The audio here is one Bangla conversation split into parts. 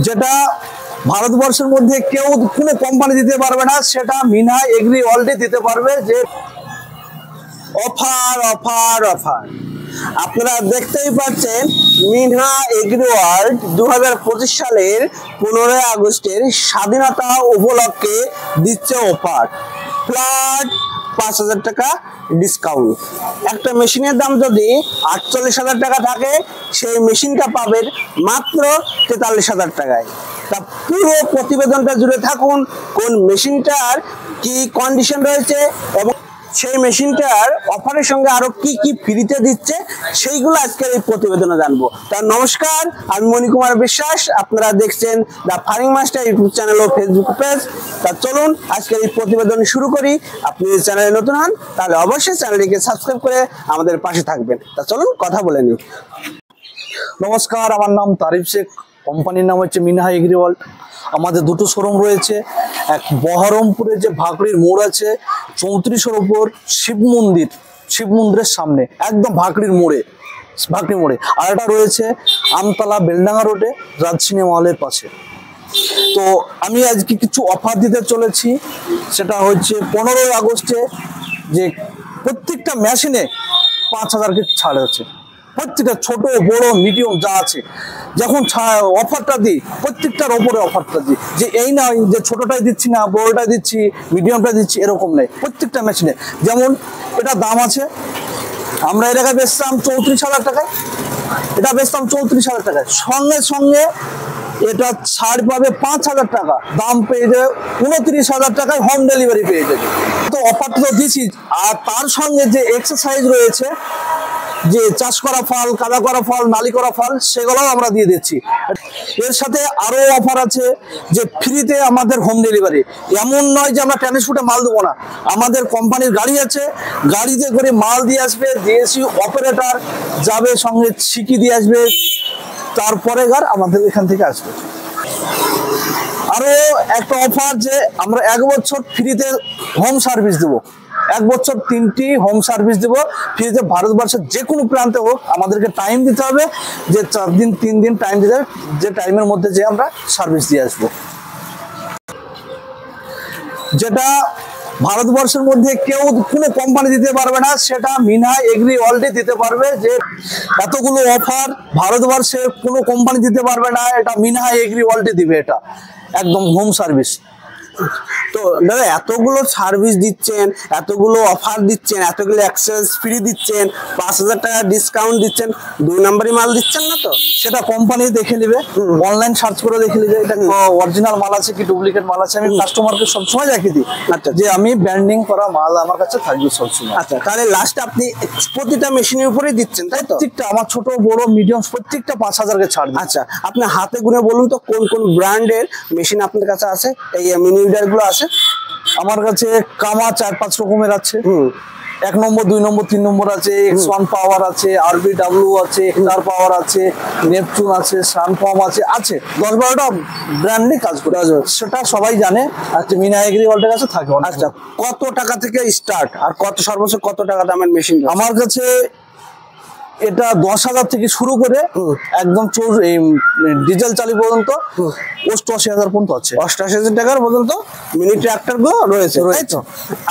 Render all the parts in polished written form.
যেটা ভারতবর্ষের মধ্যে কেউ কোনো কোম্পানি দিতে পারবে না, সেটা মিনহা এগ্রি ওয়ার্ল্ডে দিতে পারবে। যে অফার অফার অফার আপনারা দেখতেই পাচ্ছেন, মিনহা এগ্রি ওয়ার্ল্ড 2025 সালের 15 আগস্টের স্বাধীনতা উপলক্ষে দিচ্ছে অফার। ফ্ল্যাট 5,000 টাকা ডিসকাউন্ট। একটা মেশিনের দাম যদি 48,000 টাকা থাকে, সেই মেশিনটা পাবেন মাত্র 43,000 টাকায়। তা পুরো প্রতিবেদনটা জুড়ে থাকুন, কোন মেশিনটার কি কন্ডিশন রয়েছে এবং সেই মেশিনটার অফারের সঙ্গে আরো কি কি ফ্রিতে দিচ্ছে, সেইগুলো আজকের এই প্রতিবেদনে জানবো। তার নমস্কার, আমি মণিকুমার বিশ্বাস, আপনারা দেখছেন the farming master YouTube channel ও ফেসবুক পেজ। তা চলুন আজকের এই প্রতিবেদন শুরু করি। আপনি যদি চ্যানেলে নতুন হন তাহলে অবশ্যই চ্যানেলটিকে সাবস্ক্রাইব করে আমাদের পাশে থাকবেন। তা চলুন কথা বলে নিই। নমস্কার, আমার নাম তারিফ শেখ, কোম্পানির নাম হচ্ছে মিনহা এগ্রি ওয়ার্ল্ড। আমাদের দুটো শোরুম রয়েছে, এক বহরমপুরে যে ভাকড়ির মোড় আছে 34-এর ওপর শিব মন্দিরের সামনে, একদম ভাকড়ির মোড়ে, আর একটা রয়েছে আমতলা বেলডাঙ্গা রোডে রাজসিনী মহলের পাশে। তো আমি আজকে কিছু অফার দিতে চলেছি। সেটা হচ্ছে 15 আগস্টে যে প্রত্যেকটা মেশিনে 5,000 ছাড় আছে। প্রত্যেকটা ছোট বড় মিডিয়াম যা আছে, যখন অফারটা দিই প্রত্যেকটার ওপরে অফারটা দিই, যে এই নয় যে ছোটটাই দিচ্ছি না, বড়টাই দিচ্ছি, মিডিয়ামটা দিচ্ছি, এরকম নেই। প্রত্যেকটা মেশিনে যেমন এটা দাম আছে, আমরা এটাকে বেচতাম 34,000 টাকায়, এটা বেচতাম 34,000 টাকায়, সঙ্গে সঙ্গে এটা ছাড় পাবে 5,000 টাকা, দাম পেয়ে যাবে 29,000 টাকায়, হোম ডেলিভারি পেয়ে যাবে। তো অফারটা তো দিচ্ছি, আর তার সঙ্গে যে এক্সারসাইজ রয়েছে, যে চাষ করা ফল, কাদা করা ফল, নালি করা ফল, সেগুলোও আমরা দিয়ে দিচ্ছি। এর সাথে আরো অফার আছে যে ফ্রিতে আমাদের হোম ডেলিভারি। এমন নয় যে আমরা ট্রান্সপোর্টে মাল দেবো না, আমাদের কোম্পানির গাড়ি আছে, গাড়িতে করে মাল দিয়ে আসবে, ডিএসসি অপারেটর যাবে, সঙ্গে ছিকি দিয়ে আসবে, তারপরে আমাদের এখান থেকে আসবে। আরো একটা অফার যে আমরা 1 বছর ফ্রিতে হোম সার্ভিস দেবো, 1 বছর 3টি হোম সার্ভিস দেবো ফ্রিতে। ভারতবর্ষের যে কোনো প্রান্তে হোক, আমাদেরকে টাইম দিতে হবে, যে 4 দিন 3 দিন টাইম দিতে হবে, যে টাইমের মধ্যে যে আমরা সার্ভিস দিয়ে আসবো। যেটা ভারতবর্ষের মধ্যে কেউ কোনো কোম্পানি দিতে পারবে না, সেটা মিনহা এগ্রি ওয়ার্ল্ডে দিতে পারবে। যে এতগুলো অফার ভারতবর্ষের কোনো কোম্পানি দিতে পারবে না, এটা মিনহা এগ্রি ওয়ার্ল্ডে দিবে। এটা একদম হোম সার্ভিস। তো দাদা, এতগুলো সার্ভিস দিচ্ছেন, এতগুলো অফার দিচ্ছেন, এতগুলো এক্সচেঞ্জ ফ্রি দিচ্ছেন, 5,000 টাকা ডিসকাউন্ট দিচ্ছেন, 2 নম্বরই মাল দিচ্ছেন না তো? সেটা কোম্পানি দেখে নেবে, অনলাইন সার্চ করে দেখে নেবে এটা অরিজিনাল মাল আছে কি ডুপ্লিকেট মাল আছে। আমি কাস্টমারকে সবসময় দেখিয়ে দিই, আচ্ছা, যে আমি ব্র্যান্ডিং করা মাল আমার কাছে থাকবে সবসময়। আচ্ছা, তাহলে লাস্টে আপনি প্রতিটা মেশিনের উপরেই দিচ্ছেন, তাই তো? প্রত্যেকটা, আমার ছোট বড় মিডিয়াম প্রত্যেকটা 5,000 ছাড়। আচ্ছা, আপনি হাতে গুনে বলুন তো কোন কোন ব্র্যান্ডের মেশিন আপনার কাছে আছে, এই মিনি উইডার গুলো আছে? আমার কাছে কামা 4-5 রকমের আছে। 1 নম্বর, 2 নম্বর, 3 নম্বর আছে, X1 পাওয়ার আছে, RBW আছে, XR পাওয়ার আছে, নেপচুন আছে, সানফর্ম আছে, 10-12টা ব্র্যান্ডে কাজ করে। সেটা সবাই জানে। আচ্ছা, মিনহা এগ্রি ওয়ার্ল্ডের কাছে থাকে। আচ্ছা, কত টাকা থেকে স্টার্ট আর সর্বোচ্চ কত টাকা দামের মেশিন? আমার কাছে এটা 10,000 থেকে শুরু করে একদম ডিজেল চালু পর্যন্ত 88,000 পর্যন্ত আছে। 88,000 টাকার পর্যন্ত মিনি ট্রাক্টর গুলো রয়েছে, তাই তো?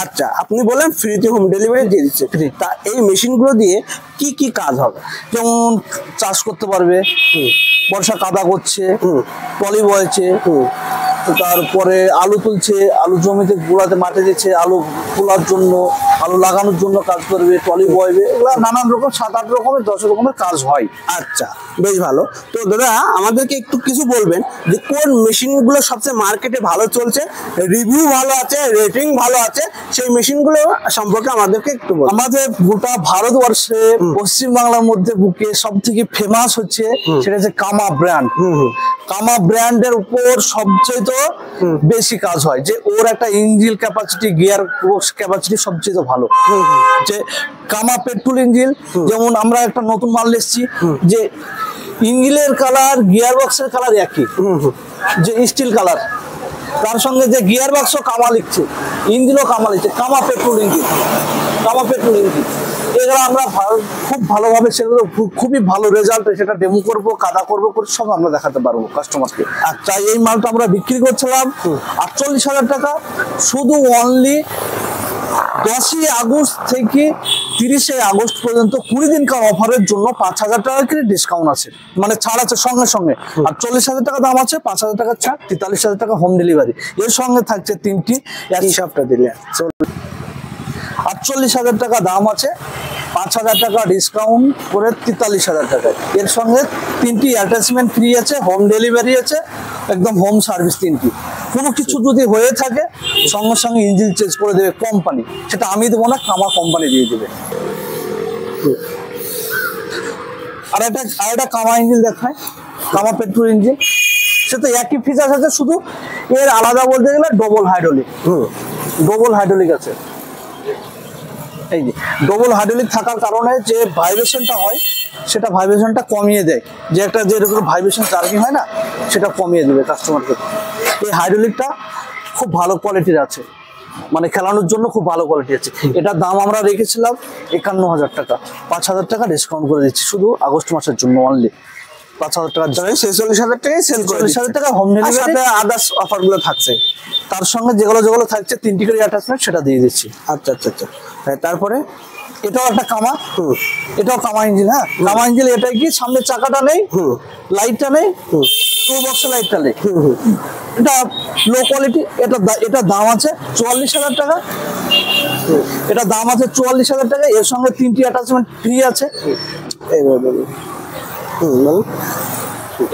আচ্ছা, আপনি বলেন ফ্রিতে হোম ডেলিভারি দিয়ে দিচ্ছে। তা এই মেশিন গুলো দিয়ে কি কি কাজ হবে? যেমন চাষ করতে পারবে, বর্ষা কাদা করছে, টলি বয়েছে, তারপরে আলু তুলছে, আলু জমিতে গোড়াতে মাঠে দিচ্ছে, আলু তোলার জন্য, আলু লাগানোর জন্য কাজ করবে, টলি বয়বে, এগুলো নানান রকম 7-8 রকমের 10 রকমের কাজ হয়। আচ্ছা, বেশ ভালো। তো দাদা, আমাদেরকে একটু কিছু বলবেন যে কোন মেশিনগুলো সবচেয়ে মার্কেটে ভালো চলছে, রিভিউ ভালো আছে, রেটিং ভালো আছে, সেই মেশিনগুলো সম্পর্কে আমাদেরকে একটু বলুন। আমাদের গোটা ভারতবর্ষে পশ্চিমবাংলার মধ্যে বুকে সব থেকে ফেমাস হচ্ছে সেটা হচ্ছে কামা ব্র্যান্ড। কামা ব্র্যান্ডের উপর সবচেয়ে বেশি কাজ হয়, যে ওর একটা ইঞ্জিন ক্যাপাসিটি, গিয়ার ক্যাপাসিটি সবচেয়ে ভালো। যে কামা পেট্রোল ইঞ্জিন, যেমন আমরা একটা নতুন মাল এসেছি, যে ইঞ্জিনের কালার গিয়ার বক্সের কালার একই, যে স্টিল কালার, তার সঙ্গে যে গিয়ার বক্সও কামা লিখছে, ইঞ্জিনও কামা লিখছে, কামা পেট্রোল ইঞ্জিন, কামা পেট্রোল ইঞ্জিন। এগুলো আমরা খুব ভালোভাবে সেগুলো খুবই ভালো রেজাল্ট, সেটা ডেমো করবো, কাদা করবো, সব আমরা দেখাতে পারবো কাস্টমারকে। আচ্ছা, এই মালটা আমরা বিক্রি করছিলাম 48,000 টাকা, শুধু অনলি 10ই আগস্ট থেকে 30শে আগস্ট পর্যন্ত 20 দিনকার অফারের জন্য 5,000 টাকা করে ডিসকাউন্ট আছে, মানে ছাড় আছে সঙ্গে সঙ্গে। আর 40,000 টাকা দাম আছে, 5,000 টাকা ছাড়, 43,000 টাকা হোম ডেলিভারি। এর সঙ্গে থাকছে 3টি, এক হিসাবটা দিলে 48,000 টাকা দাম আছে, 5,000 টাকা ডিসকাউন্ট করে 43,000 টাকা। এর সঙ্গে 3টি অ্যাটাচমেন্ট ফ্রি আছে, হোম ডেলিভারি আছে, একদম হোম সার্ভিস 3টি। কোনো কিছু যদি হয়ে থাকে সঙ্গে সঙ্গে ইঞ্জিন চেঞ্জ করে দেবে কোম্পানি, সেটা আমি দেবো না, কামা কোম্পানি দিয়ে দেবে। আর একটা কামা ইঞ্জিন দেখায়, কামা পেট্রোল ইঞ্জিন, সে তো একই ফিচার্স আছে, শুধু এর আলাদা বলতে গেলে ডবল হাইড্রোলিক। ডবল হাইড্রোলিক আছে, এই যে ডবল হাইড্রোলিক থাকার কারণে যে ভাইব্রেশনটা হয় সেটা ভাইব্রেশনটা কমিয়ে দেয়, যে একটা যেরকম ভাইব্রেশন জার্কিং হয় না, সেটা কমিয়ে দেবে কাস্টমারকে। এই হাইড্রোলিকটা খুব ভালো কোয়ালিটির আছে, মানে খেলানোর জন্য খুব ভালো কোয়ালিটি আছে। এটার দাম আমরা রেখেছিলাম 51,000 টাকা, 5,000 টাকা ডিসকাউন্ট করে দিচ্ছি শুধু আগস্ট মাসের জন্য অনলি। 5,000 টাকার জায়গায় 46,000 টাকায় সেল করে 40,000 টাকা হোম ডেলিভারি, আদার্স অফার গুলো থাকছে তার সঙ্গে, যেগুলো থাকছে 3টি করে অ্যাটাচমেন্ট, সেটা দিয়ে দিচ্ছি। আচ্ছা আচ্ছা আচ্ছা, তারপরে এটাও একটা কামা, এটাও কামা ইঞ্জিন। হ্যাঁ, কামা ইঞ্জিন, এটাই কি সামনে চাকাটা নেই, লাইটটা নেই, টু বক্স লাইটটা নেই, এটা লো কোয়ালিটি। এটা দাম আছে 44,000 টাকা, এটা দাম আছে 44,000 টাকা। এর সঙ্গে 3টি অ্যাটাচমেন্ট ফ্রি আছে।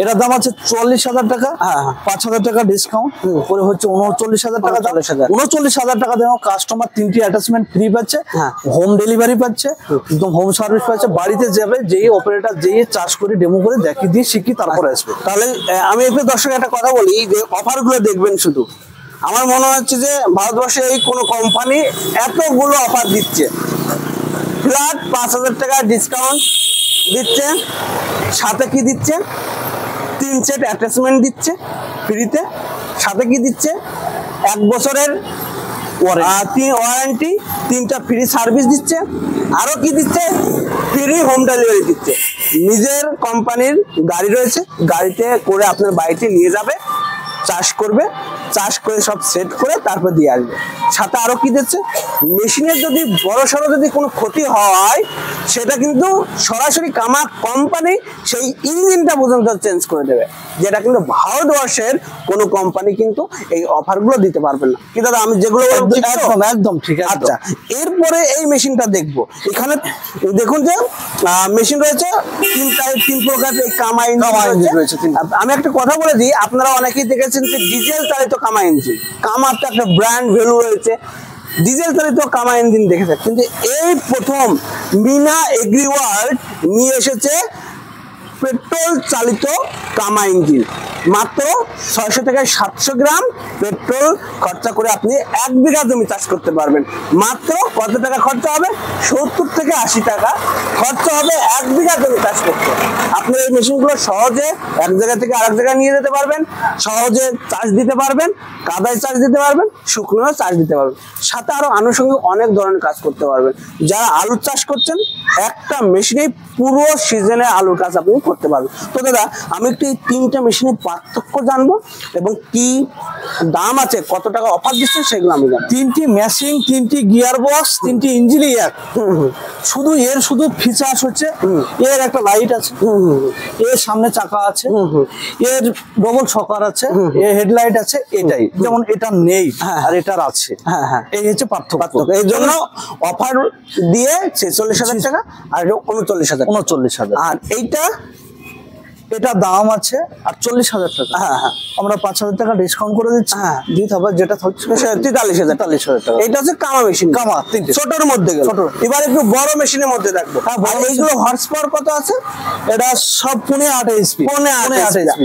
এটার দাম আছে 44,000 টাকা, 5,000 টাকা ডিসকাউন্ট করে হচ্ছে 39,000 টাকা। 39,000 টাকা দেওয়া কাস্টমার 3টি অ্যাটাচমেন্ট ফ্রি পাচ্ছে, হোম ডেলিভারি পাচ্ছে, একদম হোম সার্ভিস পাচ্ছে। বাড়িতে যাবে, যেই অপারেটর যেই চার্জ করে ডেমো করে দেখিয়ে দিয়ে শিখি তারপরে আসবে। তাহলে আমি একটু দর্শক একটা কথা বলি, যে অফার গুলো দেখবেন শুধু, আমার মনে হচ্ছে যে ভারতবর্ষে এই কোনো কোম্পানি এতগুলো অফার দিচ্ছে। ফ্ল্যাট 5,000 টাকা ডিসকাউন্ট দিচ্ছে, সাথে কি দিচ্ছে, 3 সেট অ্যাটাচমেন্ট দিচ্ছে ফ্রিতে, সাথে কি দিচ্ছে, 1 বছরের ওয়ারেন্টি, 3টা ফ্রি সার্ভিস দিচ্ছে, আরো কি দিচ্ছে, ফ্রি হোম ডেলিভারি দিচ্ছে। নিজের কোম্পানির গাড়ি রয়েছে, গাড়িতে করে আপনার বাড়িতে নিয়ে যাবে, চার্জ করবে, চার্জ করে সব সেট করে তারপর দিয়ে আসবে। সাথে আরো কি দিচ্ছে, মেশিনের যদি বড়সড় যদি কোনো ক্ষতি হয়, সেটা কিন্তু সরাসরি কামা কোম্পানি সেই ইঞ্জিনটা পর্যন্ত চেঞ্জ করে দেবে, যেটা কিন্তু ভারতবর্ষের কোনো কোম্পানি কিন্তু এই অফারগুলো দিতে পারবে না। কি দাদা, আমি যেগুলো একদম ঠিক আছে। আচ্ছা, এরপরে এই মেশিনটা দেখবো। এখানে দেখুন যে মেশিন রয়েছে 3 প্রকার কামা ইঞ্জিন রয়েছে। আমি একটা কথা বলে দিই, আপনারা অনেকেই দেখেছেন যে ডিজেল চালিত কামা ইঞ্জিন, কামার তো একটা ব্র্যান্ড ভ্যালু রয়েছে, ডিজেল চালিত কামা ইঞ্জিন দেখেছে, কিন্তু এই প্রথম মিনা এগ্রি ওয়ার্ল্ড নিয়ে এসেছে পেট্রোল চালিত কামা ইঞ্জিন। মাত্র 600 থেকে 700 গ্রাম পেট্রোল খরচা করে আপনি 1 বিঘা জমি চাষ করতে পারবেন। মাত্র কত টাকা খরচা হবে, 70 থেকে 80 টাকা খরচা হবে 1 বিঘা জমি চাষ করতে। আপনি এই মেশিনগুলো সহজে এক জায়গা থেকে আরেক জায়গায় নিয়ে যেতে পারবেন, সহজে চার্জ দিতে পারবেন, কাদায় চার্জ দিতে পারবেন, শুকনো চার্জ দিতে পারবেন, সাথে আরো আনুষঙ্গিক অনেক ধরনের কাজ করতে পারবেন। যারা আলুর চাষ করছেন, একটা মেশিনেই পুরো সিজনে আলুর কাজ আপনি করতে পারবেন। তো দাদা, আমি একটু এই 3টা মেশিনের পার্থক্য জানবো এবং কি দাম আছে, কত টাকা অফার দিচ্ছে, সেগুলো আমি জানবো। 3টি মেশিন, 3টি গিয়ার বক্স, 3টি ইঞ্জিনই এক। শুধু এর ফিচার্স হচ্ছে এর একটা লাইট আছে, এর সামনে চাকা আছে, এর ডবল শকার আছে, এর হেডলাইট আছে, এটাই। যেমন এটা নেই আর এটার আছে, এই হচ্ছে পার্থক্য। এর জন্য অফার দিয়ে 46,000 টাকা আর 39,000। আর এটা দাম আছে 48,000 টাকা। আমরা 5,000 টাকা ডিসকাউন্ট করে দিচ্ছি, দিতে হবে যেটা হচ্ছে 43,000 টাকা। এটা হচ্ছে কামা মেশিন, কামা 3টে ছোটর মধ্যে গেল। এবার একটু বড় মেশিনের মধ্যে দেখবো। এইগুলো হর্স পাওয়ার কত আছে? এটা সব 15 HP।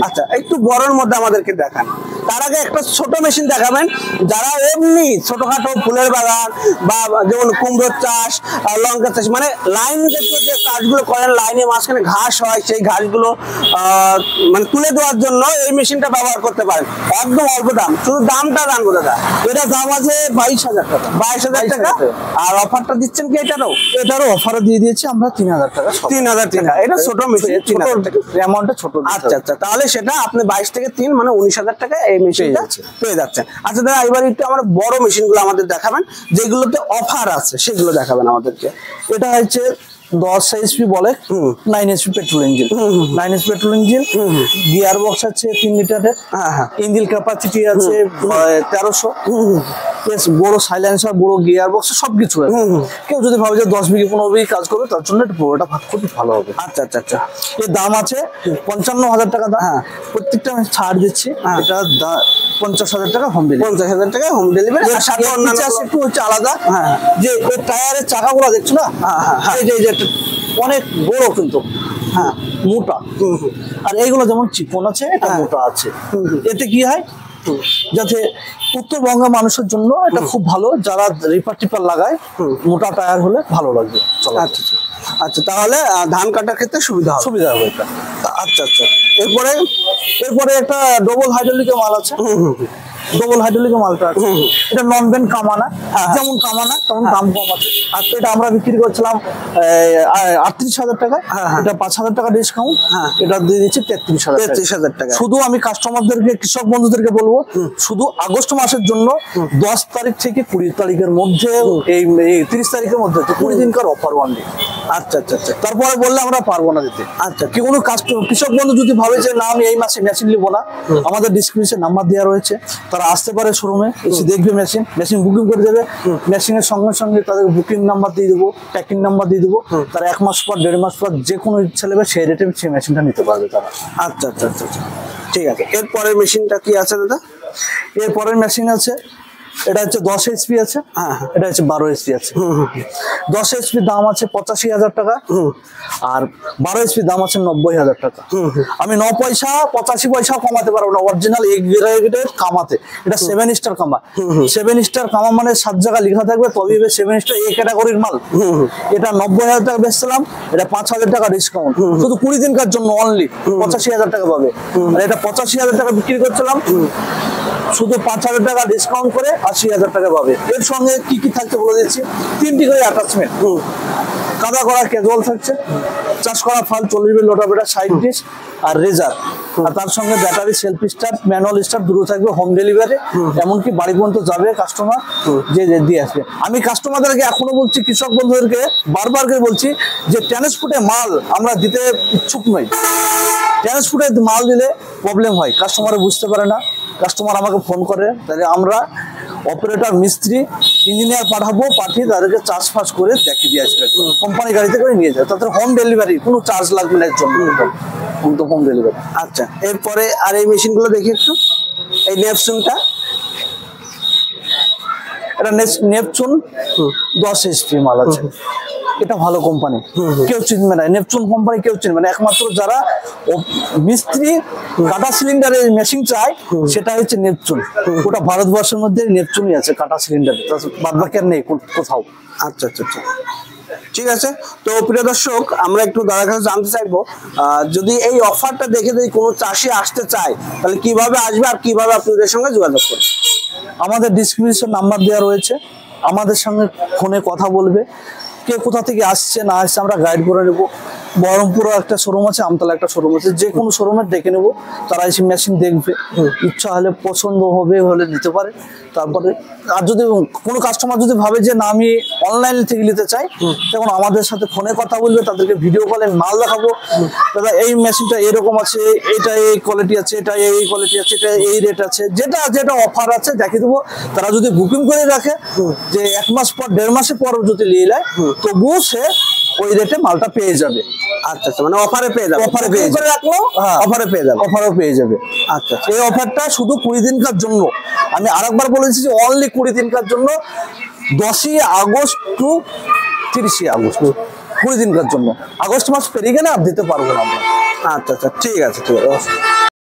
আচ্ছা, একটু বড়র মধ্যে আমাদেরকে দেখান। তার আগে একটা ছোট মেশিন দেখাবেন, যারা এমনি ছোটখাটো ফুলের বাগান বা যেমন কুমড়োর চাষ, লঙ্কা চাষ, মানে লাইন জাতীয় যে কাজগুলো করেন, লাইনের মাঝখানে ঘাস হয়, সেই ঘাসগুলো মানে তুলে দেওয়ার জন্য এই মেশিনটা ব্যবহার করতে পারেন। একদম অল্প দাম, শুধু দামটা জানবো দাদা। এটা দাম আছে 22,000 টাকা। 22,000 টাকা। আর অফারটা দিচ্ছেন কি এটারও অফার দিয়ে দিয়েছি আমরা 3,000 টাকা। 3,000 টাকা। এটা ছোট মেশিন, 3,000 টাকা অ্যামাউন্টটা ছোট। আচ্ছা আচ্ছা, তাহলে সেটা আপনি 22 থেকে 3 মানে 19,000 টাকা এই মেশিনটা পেয়ে যাচ্ছেন। আচ্ছা দাদা, এবার একটু আমরা বড় মেশিনগুলো আমাদের দেখাবেন, যেগুলোতে অফার আছে সেগুলো দেখাবেন আমাদেরকে। এটা হচ্ছে 10 HP বলে, 9 HP petrol engine, 9 HP petrol engine, gear box আছে 3 লিটারের, ইঞ্জিন ক্যাপাসিটি আছে 1300, প্লাস বড় সাইলেন্সার, বড় গিয়ার বক্স সবকিছু আছে। কেউ যদি ভাবে যে 10 বিঘি 15 বিঘি কাজ করবে, তার জন্য এটা পুরোটা খুব ভালো হবে। আচ্ছা আচ্ছা আচ্ছা, এর দাম আছে 55,000 টাকা দাম। প্রত্যেকটা আমি ছাড় দিচ্ছি। এটা 50,000 টাকা হোম ডেলিভারি। 50,000 টাকা হোম ডেলিভারি। একটু হচ্ছে আলাদা, যে ওই টায়ারের চাকাগুলো দেখছো না, এই যে একটা অনেক বড় কিন্তু মোটা, আর এইগুলো যেমন চিকন আছে, এটা মোটা আছে। এতে কি হয়, যাতে উত্তরবঙ্গের মানুষের জন্য এটা খুব ভালো, যারা রিপার টিপার লাগায় মোটা টায়ার হলে ভালো লাগবে। আচ্ছা আচ্ছা, তাহলে ধান কাটার ক্ষেত্রে সুবিধা হবে এটা। আচ্ছা আচ্ছা, এরপরে একটা ডবল হাইড্রোলিকের মাল আছে। ডবল হাইড্রোলিক মালটা আছে, এটা নন বেন্ড কামানা, যেমন কামানা তেমন দাম কম আছে। আর এটা আমরা বিক্রি করছিলাম 38,000 টাকায়, এটা 5,000 টাকা ডিসকাউন্ট, এটা দিয়ে দিচ্ছি 33,000 টাকা। শুধু আমি কাস্টমারদেরকে, কৃষক বন্ধুদেরকে বলবো, শুধু আগস্ট মাসের জন্য 10 তারিখ থেকে 20 তারিখের মধ্যে, এই 30 তারিখের মধ্যে 20 দিনকার অফার ওয়ানলি। আচ্ছা আচ্ছা আচ্ছা, তারপরে বললে আমরা পারবো না দিতে। আচ্ছা, কি কোনো কৃষক বন্ধু যদি ভাবে যে না আমি এই মাসে মেশিন নিবো না, আমাদের ডিসক্রিপশনে নাম্বার দেওয়া রয়েছে, তারা আসতে পারে শোরুমে, এসে দেখবে মেশিন বুকিং করে দেবে। মেশিনের সঙ্গে সঙ্গে তাদের বুকিং নাম্বার দিয়ে দেবো, প্যাকিং নাম্বার দিয়ে দেবো। তারা 1 মাস পর 1.5 মাস পর যে কোনো ইচ্ছা নেবে সেই রেটে সেই মেশিনটা নিতে পারবে তারা। আচ্ছা আচ্ছা আচ্ছা, ঠিক আছে। এরপরের মেশিনটা কি আছে দাদা? এরপরের মেশিন আছে, এটা হচ্ছে 10 HP আছে, এটা হচ্ছে 12 HP আছে। 10 HP দাম আছে 85,000 টাকা, আর 12 HP দাম আছে 90,000 টাকা। আমি 9 পয়সা 85 পয়সা কমাতে পারবো না, অরিজিনাল এই গ্রেডের কামাতে। এটা 7 স্টার কামা। 7 স্টার কামা মানে 7 জায়গা লেখা থাকবে, তবে 7 স্টার এই ক্যাটাগরির মাল। এটা 90,000 টাকা বেচছিলাম, এটা 5,000 টাকা ডিসকাউন্ট, শুধু 20 দিনকার জন্য অনলি 85,000 টাকা পাবে। আর এটা 85,000 টাকা বিক্রি করছিলাম, শুধু 5,000 টাকা ডিসকাউন্ট করে 80,000 টাকা পাবে। এর সঙ্গে কি কি থাকছে বলে দিচ্ছি, 3টি করে অ্যাটাচমেন্ট, কাদা করা ক্যাজুয়াল থাকছে, চাষ করা ফাল 40 বিল লোটাবেটা 60 ডিশ, আর রেজার, আর তার সঙ্গে battery, self start, manual start দুটো থাকবে, হোম ডেলিভারি, এমনকি বাড়ি পর্যন্ত যাবে কাস্টমার, যে দিয়ে আসবে। আমি কাস্টমারদেরকে এখনো বলছি, কৃষক বন্ধুদেরকে বারবার করে বলছি যে ট্রান্সপোর্টে মাল আমরা দিতে ইচ্ছুক নই। ট্রান্সপোর্টে মাল দিলে প্রবলেম হয়, কাস্টমার বুঝতে পারে না, কাস্টমার আমাকে ফোন করে, তাহলে আমরা অপারেটর, মিস্ত্রি, ইঞ্জিনিয়ার পাঠিয়ে তাদেরকে চার্জ ফার্জ করে দেখিয়ে দিয়ে আসবে, কোম্পানি গাড়িতে করে নিয়ে যায়। তাদের হোম ডেলিভারি, কোনো চার্জ লাগবে না এর জন্য, হোম ডেলিভারি। আচ্ছা, এরপরে আর এই মেশিনগুলো দেখি একটু। এই নেপচুনটা, এটা নেপচুন 10 HP মাল আছে, এটা ভালো কোম্পানি, কেউ চিনবে না নেপচুন কোম্পানি, কেউ চিনবে না। একমাত্র যারা মিস্ত্রি কাটা সিলিন্ডারের মেশিন চায়, সেটা হচ্ছে নেপচুন। ওটা ভারতবর্ষের মধ্যে নেপচুনই আছে কাটা সিলিন্ডারে, বাদ বাকি আর নেই কোথাও। আচ্ছা আচ্ছা আচ্ছা, ঠিক আছে। তো প্রিয় দর্শক, আমরা একটু দাদার কাছে জানতে চাইবো, যদি এই অফারটা দেখে যদি কোনো চাষি আসতে চায়, তাহলে কিভাবে আসবে আর কিভাবে আপনাদের সঙ্গে যোগাযোগ করবে? আমাদের ডিসক্রিপশন নাম্বার দেওয়া রয়েছে, আমাদের সঙ্গে ফোনে কথা বলবে। কে কোথা থেকে আসছে না আসছে আমরা গাইড করে নেবো। বহরমপুরে একটা শোরুম আছে, আমতলা একটা শোরুম আছে, যে কোনো শোরুমে ডেকে নেবো, তারা এসে মেশিন দেখবে, ইচ্ছা হলে পছন্দ হলে নিতে পারে। তারপরে আর যদি কোনো কাস্টমার যদি ভাবে যে না আমি অনলাইন থেকে নিতে চাই, তখন আমাদের সাথে ফোনে কথা বলবে, তাদেরকে ভিডিও কলে মাল দেখাবো, দাদা এই মেশিনটা এরকম আছে, এটা এই কোয়ালিটি আছে, এটা এই কোয়ালিটি আছে, এটা এই রেট আছে, যেটা যেটা অফার আছে দেখিয়ে দেবো। তারা যদি বুকিং করে রাখে যে 1 মাস পর 1.5 মাসের পর যদি নিয়ে নেয়, তবুও সে ওই রেটে মালটা পেয়ে যাবে। আচ্ছা আচ্ছা, মানে অফারে পেয়ে যাবে, অফারে পেয়ে রাখলো, অফারে পেয়ে যাবে, অফারও পেয়ে যাবে। আচ্ছা, এই অফারটা শুধু 20 দিনকার জন্য, আমি আরেকবার বলেছি যে অনলি 20 দিনকার জন্য, 10ই আগস্ট টু 30 আগস্ট, 20 দিনকার জন্য। আগস্ট মাস পেরিয়ে গেলে আর দিতে পারবো না আমরা। আচ্ছা আচ্ছা, ঠিক আছে, ঠিক আছে।